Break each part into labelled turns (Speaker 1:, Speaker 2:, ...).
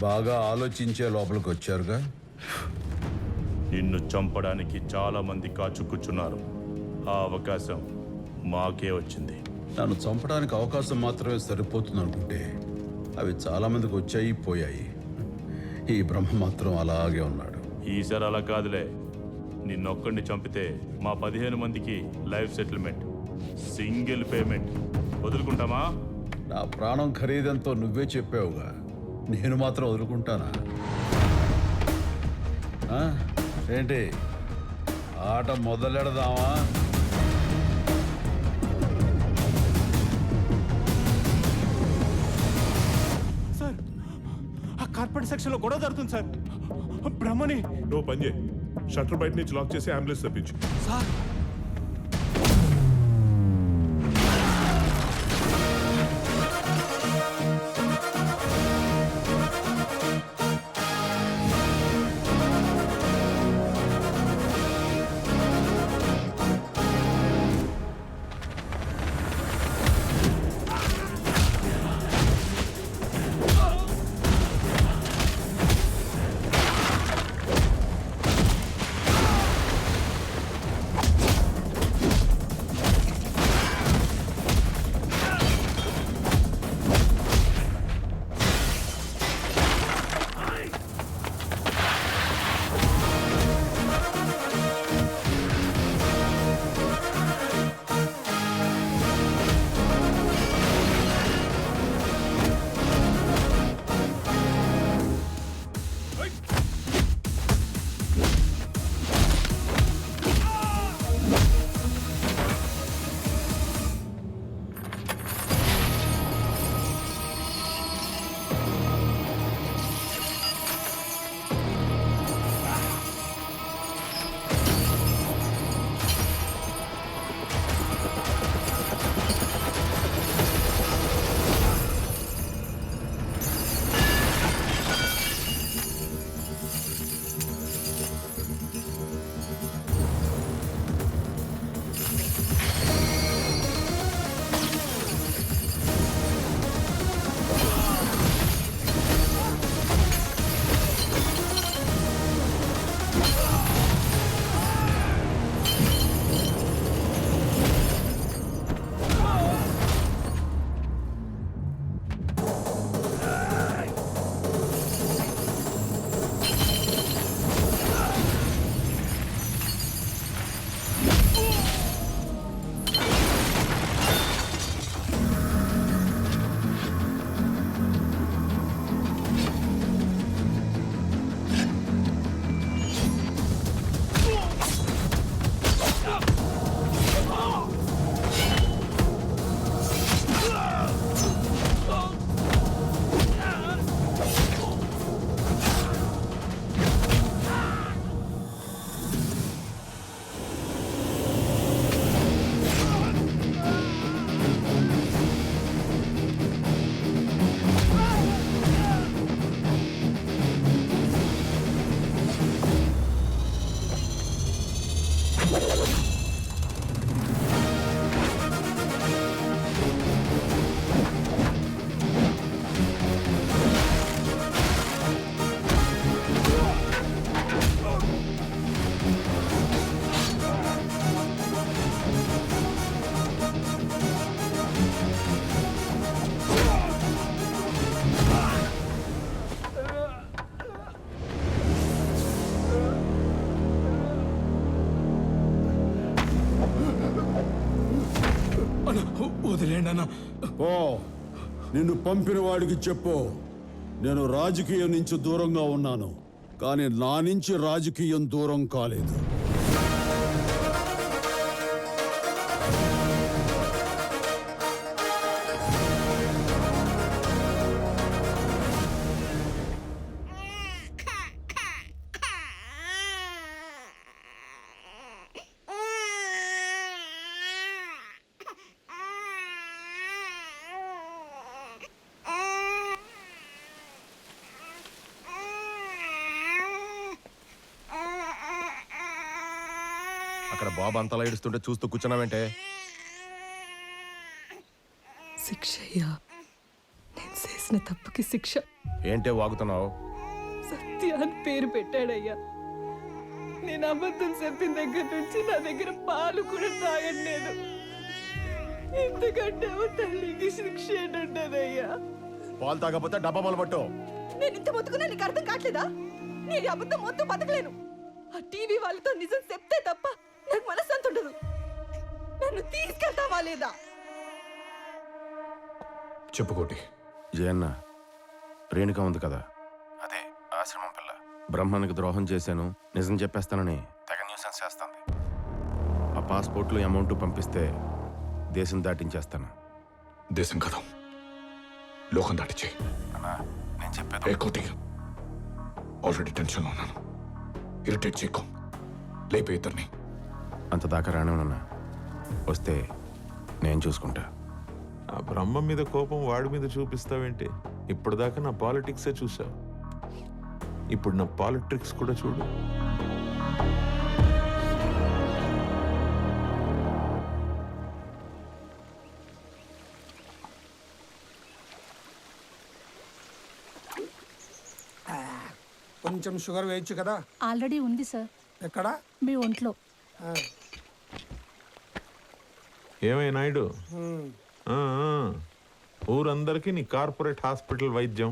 Speaker 1: బాగా ఆలోచించే లోపలికి వచ్చారుగా.
Speaker 2: నిన్ను చంపడానికి చాలా మంది కాచు కూర్చున్నారు. ఆ అవకాశం మాకే వచ్చింది.
Speaker 1: నన్ను చంపడానికి అవకాశం మాత్రమే సరిపోతుంది అనుకుంటే అవి చాలా మందికి వచ్చాయి, పోయాయి. ఈ బ్రహ్మ మాత్రం అలాగే ఉన్నాడు.
Speaker 2: ఈసారి అలా కాదులే. నిన్నొక్కడిని చంపితే మా 15 మందికి లైఫ్ సెటిల్మెంట్, సింగిల్ పేమెంట్. వదులుకుంటామా?
Speaker 1: నా ప్రాణం ఖరీదంతో నువ్వే చెప్పావుగా, నేను మాత్రం వదులుకుంటానా? ఏంటి ఆట మొదలెడదామా?
Speaker 3: సార్, ఆ కార్పెట్ సెక్షన్ లో గొడవ జరుగుతుంది సార్. బ్రహ్మని
Speaker 4: నువ్వు పని చేయి, షట్టర్ బయట నుంచి లాక్ చేసి అంబులెన్స్ తెప్పించు.
Speaker 3: సార్,
Speaker 5: వదిలేండి అన్న.
Speaker 1: ఓ నిన్ను పంపిన వాడికి చెప్పు, నేను రాజకీయం నుంచి దూరంగా ఉన్నాను, కానీ నా నుంచి రాజకీయం దూరం కాలేదు.
Speaker 6: అక్కడ బాబు అంతలా ఏడుస్తుంటే చూస్తూ కూర్చున్నావంటే?
Speaker 7: శిక్షయ్యా, నేను
Speaker 5: చేసిన తప్పుకి శిక్ష.
Speaker 6: ఏంటే వాగుతున్నావు?
Speaker 5: సత్య అని పేరు పెట్టాడయ్యా. నేను అబద్ధం చెప్పిన దగ్గర నుంచి నా దగ్గర పాలు కూడా తాగట్లేదు. ఇంతకంటే ఓ తల్లికి శిక్ష ఏంటంటదయ్యా?
Speaker 6: పాలు తాగకపోతే డబ్బా పాలు పట్టు.
Speaker 5: నేను ఇంత బతుకున్నా నీకు అర్థం కావట్లేదా? నేను ఈ అబద్ధం మొత్తం బతకలేను. ఆ టీవీ వాళ్ళతో నిజం చెప్తే తప్ప నాకు మనశ్శాంతి ఉండదు. నన్ను తీసుకెళ్తావా లేదా?
Speaker 7: చెప్పుకోటి.
Speaker 6: జయన్న, రేణుక ఉంది కదా, అదే ఆశ్రమం పిల్ల. బ్రహ్మానికి ద్రోహం చేశాను, నిజం చెప్పేస్తానని తెగ న్యూసెన్స్ చేస్తాంది. ఆ పాస్పోర్ట్లో అమౌంట్ పంపిస్తే దేశం దాటించేస్తాను.
Speaker 7: దేశం కదా, లోకం దాటిచ్చే.
Speaker 6: అన్నా, నేను చెప్పేది
Speaker 7: కోటి, ఆల్రెడీ టెన్షన్లో ఉన్నాను. ఇరిటేట్ చేయకు, లేపే ఇద్దరిని.
Speaker 6: అంత దాకా రానివనన్నా, వస్తే నేను చూసుకుంటా.
Speaker 8: ఆ బ్రహ్మ మీద కోపం వాడి మీద చూపిస్తావేంటి? ఇప్పటిదాకా నా పాలిటిక్సే చూసావు, ఇప్పుడు నా పాలిటిక్స్ కూడా చూడు.
Speaker 9: కొంచెం షుగర్ వేయచ్చు కదా.
Speaker 10: ఆల్రెడీ ఉంది సార్.
Speaker 9: ఎక్కడ?
Speaker 10: మీ ఒంట్లో.
Speaker 8: ఏమై నాయుడు, ఆ, ఊరందరికీ నీ కార్పొరేట్ హాస్పిటల్ వైద్యం,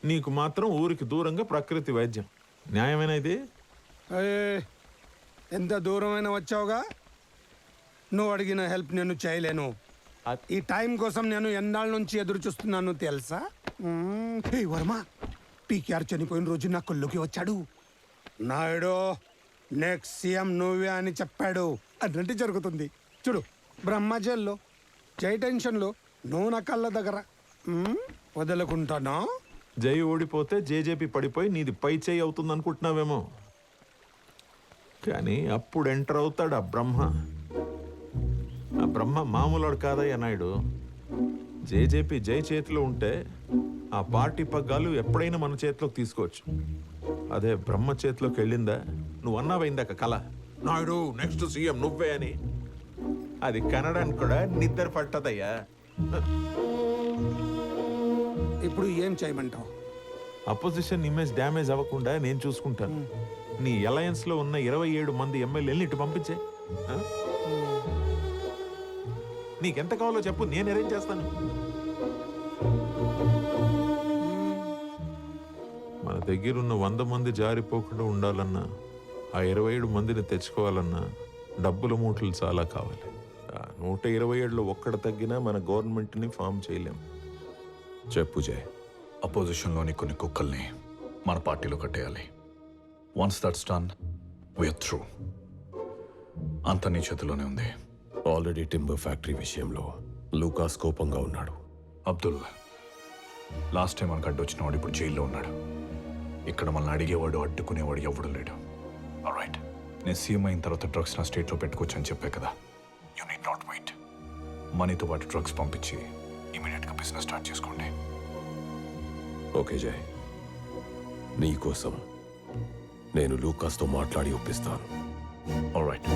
Speaker 8: నీకు మాత్రం ఊరికి దూరంగా ప్రకృతి వైద్యం. న్యాయమేనా ఇది?
Speaker 9: ఎంత దూరమైనా వచ్చావుగా. నువ్వు అడిగిన హెల్ప్ నేను చేయలేను. ఈ టైం కోసం నేను ఎన్నాళ్ళ నుంచి ఎదురు చూస్తున్నాను తెలుసా? హే వర్మ, పీకేఆర్ చనిపోయిన రోజు నా కొల్లుకి వచ్చాడు. నాయుడు నెక్స్ట్ సీఎం నువ్వే అని చెప్పాడు. అదంటే జరుగుతుంది. చూడు, బ్రహ్మ జైల్లో, జై టెన్షన్లో, నువ్వు నా కళ్ళ దగ్గర. వదలకుంటానా?
Speaker 8: జై ఓడిపోతే జేజేపీ పడిపోయి నీది పై చేయి అవుతుంది అనుకుంటున్నావేమో, కానీ అప్పుడు ఎంటర్ అవుతాడు ఆ బ్రహ్మ. ఆ బ్రహ్మ మామూలుడు కాదయ్యా నాయుడు. జేజేపీ జై చేతిలో ఉంటే ఆ పార్టీ పగ్గాలు ఎప్పుడైనా మన చేతిలోకి తీసుకోవచ్చు. అదే బ్రహ్మ చేతిలోకి వెళ్ళిందా, నువ్వు అన్నావైందాక కళ, నాయుడు నెక్స్ట్ సీఎం నువ్వే అని, అది కనడానికి కూడా నిద్ర పట్టదయ్యా.
Speaker 9: ఇప్పుడు ఏం చేయమంటావు?
Speaker 8: అపోజిషన్ ఇమేజ్ డ్యామేజ్ అవ్వకుండా నేను చూసుకుంటాను. నీ అలయన్స్ లో ఉన్న 27 మంది ఎమ్మెల్యేలని ఇటు పంపించే. నీకెంత కావాలో చెప్పు, నేను అరేంజ్ చేస్తాను. మన దగ్గర ఉన్న 100 మంది జారిపోకుండా ఉండాలన్నా, ఆ 27 మందిని తెచ్చుకోవాలన్నా డబ్బుల మూటలు చాలా కావాలి. 127లో ఒక్కడ తగ్గినా మన గవర్నమెంట్ని ఫామ్ చేయలేం.
Speaker 7: చెప్పు జయ్. అపోజిషన్లోని కొన్ని కుక్కల్ని మన పార్టీలో కట్టేయాలి. Once that's done, we're through. అంత నీ చేతిలోనే ఉంది.
Speaker 6: ఆల్రెడీ టింబర్ ఫ్యాక్టరీ విషయంలో లూకాస్ కోపంగా ఉన్నాడు.
Speaker 7: అబ్దుల్, లాస్ట్ టైం మనకు అడ్డొచ్చినవాడు ఇప్పుడు జైల్లో ఉన్నాడు. ఇక్కడ మనల్ని అడిగేవాడు, అడ్డుకునేవాడు ఎవడు లేడు. ఆల్రైట్, నేను సీఎం అయిన తర్వాత డ్రగ్స్ నా స్టేట్లో పెట్టుకోవచ్చని చెప్పే కదా. You need not wait. మనీతో పాటు డ్రగ్స్ పంపించి ఇమీడియట్గా బిజినెస్ స్టార్ట్ చేసుకోండి.
Speaker 6: ఓకే జయ్, నీ కోసం నేను లూకాస్తో మాట్లాడి ఒప్పిస్తాను.
Speaker 7: ఆల్రైట్.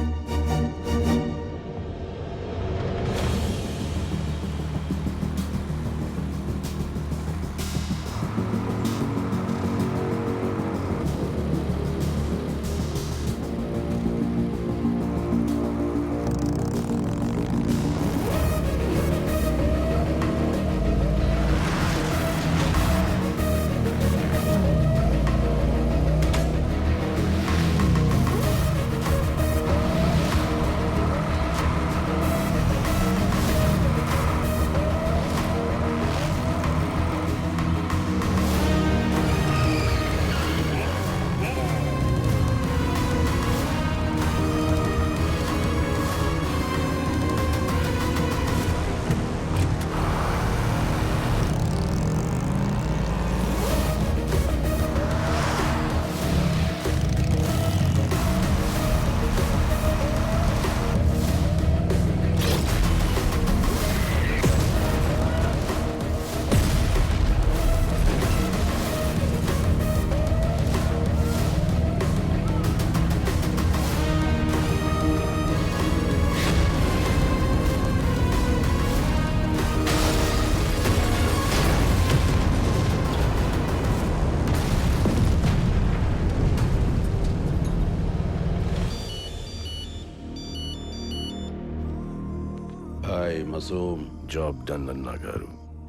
Speaker 6: మసూమ్ జాబ్ డన్ అన్నా గారు.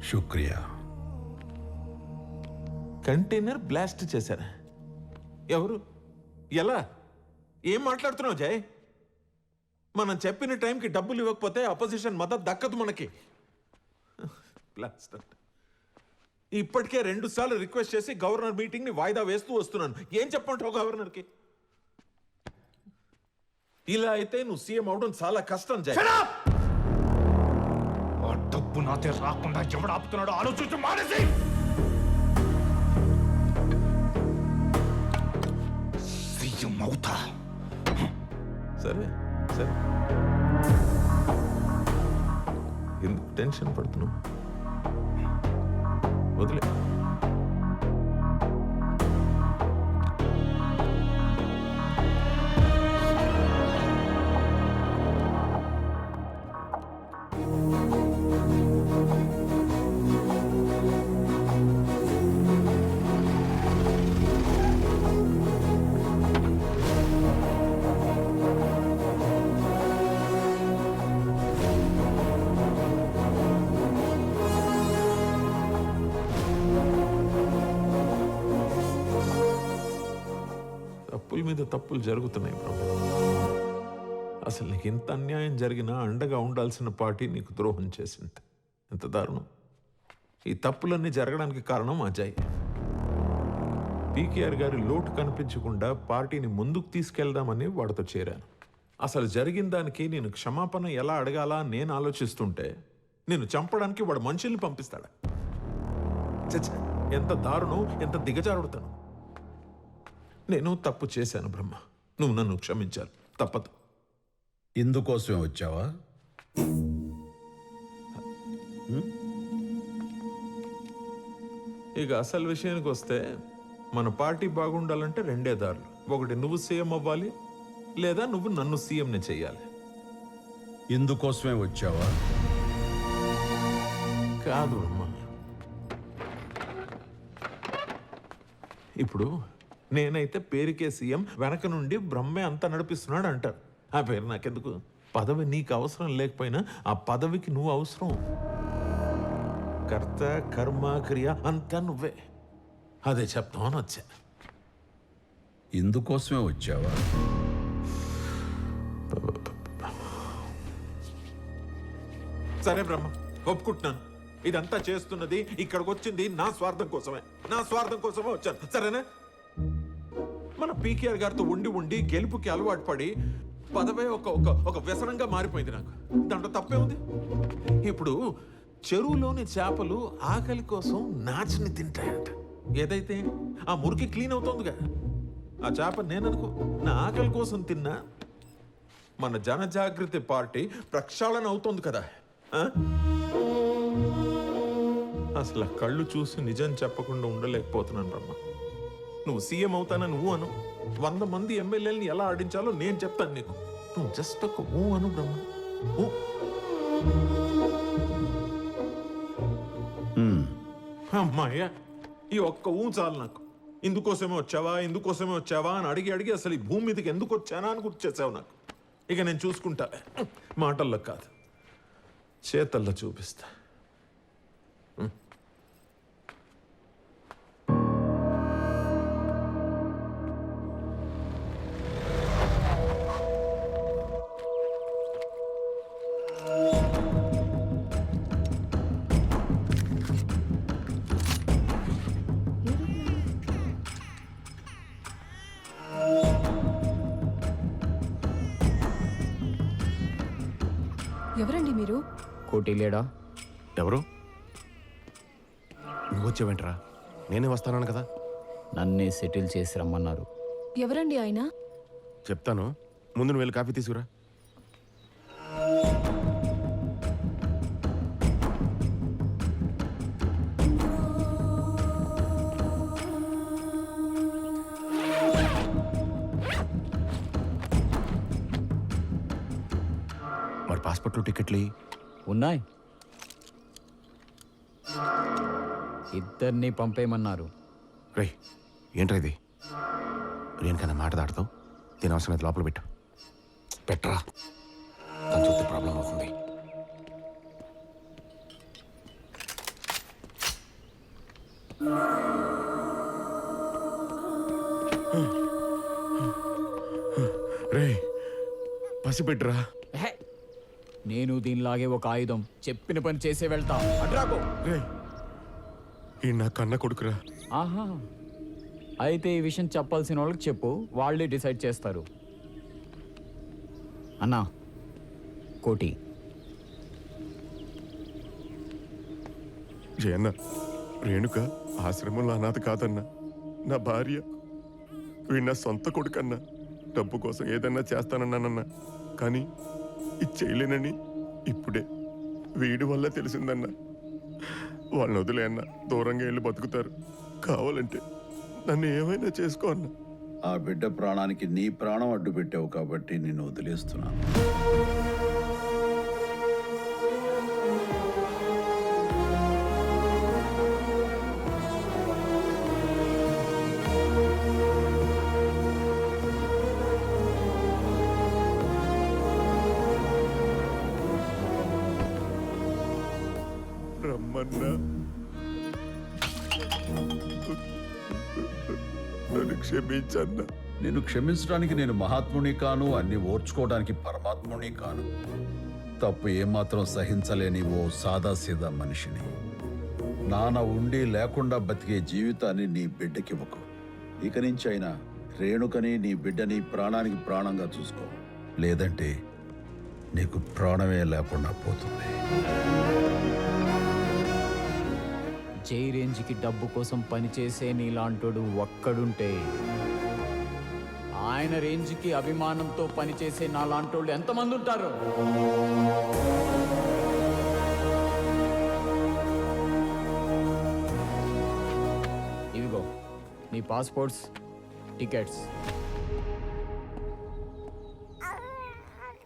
Speaker 1: శుక్రియా.
Speaker 8: కంటైనర్ బ్లాస్ట్ చేశారా? ఎవరు? ఎలా? ఏం మాట్లాడుతున్నావు జయ్? మనం చెప్పిన టైంకి డబ్బులు ఇవ్వకపోతే అపోజిషన్ మద్దతు దక్కదు మనకి. బ్లాస్ట్ అంట. ఇప్పటికే 2 సార్లు రిక్వెస్ట్ చేసి గవర్నర్ మీటింగ్ని వాయిదా వేస్తూ వస్తున్నాను. ఏం చెప్పంటావు గవర్నర్కి? ఇలా అయితే నువ్వు సీఎం అవడం చాలా కష్టం జయ్.
Speaker 3: ఆ డబ్బు నాతే రాకుండా ఎవడు ఆపుతున్నాడో ఆలోచించు మానేసి. సీఎం అవుతా.
Speaker 8: సరే సరే, ఎందుకు టెన్షన్ పడుతున్నావు? వదిలే. తప్పుల మీద తప్పులు జరుగుతున్నాయి బ్రహ్మ. అసలు నీకు ఇంత అన్యాయం జరిగినా అండగా ఉండాల్సిన పార్టీ నీకు ద్రోహం చేసింది. ఎంత దారుణం! ఈ తప్పులన్నీ జరగడానికి కారణం అజయ్. పీకేఆర్ గారి లోటు కనిపించకుండా పార్టీని ముందుకు తీసుకెళ్దామని వాడితో చేరాను. అసలు జరిగిన దానికి నేను క్షమాపణ ఎలా అడగాలా నేను ఆలోచిస్తుంటే నేను చంపడానికి వాడు మనుషుల్ని పంపిస్తాడా? చచ్చ, ఎంత దారుణం, ఎంత దిగజారుడుతాను. నేను తప్పు చేశాను బ్రహ్మ, నువ్వు నన్ను క్షమించాలి. తప్పదు.
Speaker 1: ఇందుకోసమే వచ్చావా?
Speaker 8: ఇక అసలు విషయానికి వస్తే మన పార్టీ బాగుండాలంటే 2 దారులు. ఒకటి నువ్వు సీఎం అవ్వాలి, లేదా నువ్వు నన్ను సీఎంని చెయ్యాలి.
Speaker 1: ఇందుకోసమే వచ్చావా?
Speaker 8: కాదు బ్రహ్మ. ఇప్పుడు నేనైతే పేరుకే సీఎం, వెనక నుండి బ్రహ్మే అంతా నడిపిస్తున్నాడు అంటారు. ఆ పేరు నాకెందుకు? పదవి నీకు అవసరం లేకపోయినా ఆ పదవికి నువ్వు అవసరం. కర్త కర్మ క్రియ అంతా నువ్వే. అదే చెప్తామని వచ్చా.
Speaker 1: ఇందుకోసమే వచ్చావా?
Speaker 8: సరే బ్రహ్మ, ఒప్పుకుంటున్నాను. ఇదంతా చేస్తున్నది, ఇక్కడికి వచ్చింది నా స్వార్థం కోసమే. నా స్వార్థం కోసమే వచ్చాను. సరేనా? మన పీకేఆర్ గారితో ఉండి ఉండి గెలుపుకి అలవాటు పడి పదవే ఒక వ్యసనంగా మారిపోయింది నాకు. దాంట్లో తప్పే ఉంది. ఇప్పుడు చెరువులోని చేపలు ఆకలి కోసం నాచిని తింటాయంట. ఏదైతే ఆ మురికి క్లీన్ అవుతోందిగా, ఆ చేప నేననుకో నా ఆకలి కోసం తిన్నా మన జనజాగృతి పార్టీ ప్రక్షాళన అవుతోంది కదా. అసలు కళ్ళు చూసి నిజం చెప్పకుండా ఉండలేకపోతున్నాను బ్రహ్మ. నువ్వు సీఎం అవుతానని నువ్వు అను. 100 మంది ఎమ్మెల్యేలని ఎలా ఆడించాలో నేను చెప్తాను నీకు. నువ్వు జస్ట్ ఒక ఊ అను బ్రహ్మ. అమ్మాయ్యా, ఈ ఒక్క ఊ చాలు నాకు. ఇందుకోసమే వచ్చావా అని అడిగి అడిగి అసలు ఈ భూమి మీదకి ఎందుకు వచ్చానా అని గుర్తు చేసావు నాకు. ఇక నేను చూసుకుంటా. మాటల్లో కాదు, చేతల్లో చూపిస్తా.
Speaker 5: ఎవరండి మీరు?
Speaker 11: కోటి లేడా?
Speaker 6: ఎవరు? నువ్వు వచ్చావేంట్రా? నేనే వస్తాను కదా.
Speaker 11: నన్నే సెటిల్ చేసి రమ్మన్నారు.
Speaker 5: ఎవరండి ఆయన?
Speaker 6: చెప్తాను, ముందు నువ్వు వెళ్ళి కాఫీ తీసుకురా. మరి పాస్పోర్ట్లు టికెట్లు
Speaker 11: ఉన్నాయి, ఇద్దరిని పంపేయమన్నారు.
Speaker 6: రే, ఏంట్రా ఇది? రేణుకన్నా మాట దాడతావు. దీని అవసరం అయితే లోపల పెట్టరా, తను చూస్తే ప్రాబ్లం అవుతుంది. రే పసిబిడ్రా.
Speaker 11: ఎహె. నేను దీనిలాగే ఒక ఆయుధం చెప్పిన పని చేసే వెళ్తా అడ్రాకో.
Speaker 6: రే ఈ నా కన్న కొడుకురా.
Speaker 11: ఆహా, అయితే ఈ విషయం చెప్పాల్సిన వాళ్ళకి చెప్పు, వాళ్ళే డిసైడ్ చేస్తారు. అన్నా కోటి.
Speaker 6: జయన్న, రేణుక ఆశ్రమంలో అనాథ కాదన్నా, నా భార్య. వీడు నా సొంత కొడుకన్నా. డబ్బు కోసం ఏదన్నా చేస్తానన్నానన్నా, కానీ ఇది చేయలేనని ఇప్పుడే వీడి వల్ల తెలిసిందన్నా. వాళ్ళని వదిలే అన్నా, దూరంగా వెళ్ళి బతుకుతారు. కావాలంటే నన్ను ఏమైనా చేసుకో అన్నా.
Speaker 1: ఆ బిడ్డ ప్రాణానికి నీ ప్రాణం అడ్డు పెట్టావు కాబట్టి నిన్ను వదిలేస్తున్నాను.
Speaker 6: రమ్మన్నా, నన్ను క్షమించన్నా.
Speaker 1: నిన్ను క్షమించడానికి నేను మహాత్ముని కాను, అన్ని ఓర్చుకోవడానికి పరమాత్ముని కాను. తప్పు ఏమాత్రం సహించలేని ఓ సాదాసీదా మనిషిని. నాన్న ఉండి లేకుండా బతికే జీవితాన్ని నీ బిడ్డకివ్వకు. ఇక నుంచి అయినా రేణుకని నీ బిడ్డని ప్రాణానికి ప్రాణంగా చూసుకో, లేదంటే నీకు ప్రాణమే లేకుండా పోతుంది.
Speaker 11: జై రేంజ్కి డబ్బు కోసం పనిచేసే నీలాంటోడు ఒక్కడుంటే, ఆయన రేంజ్కి అభిమానంతో పనిచేసే నాలాంటోళ్ళు ఎంతమంది ఉంటారు? ఇవిగో నీ పాస్పోర్ట్స్, టికెట్స్.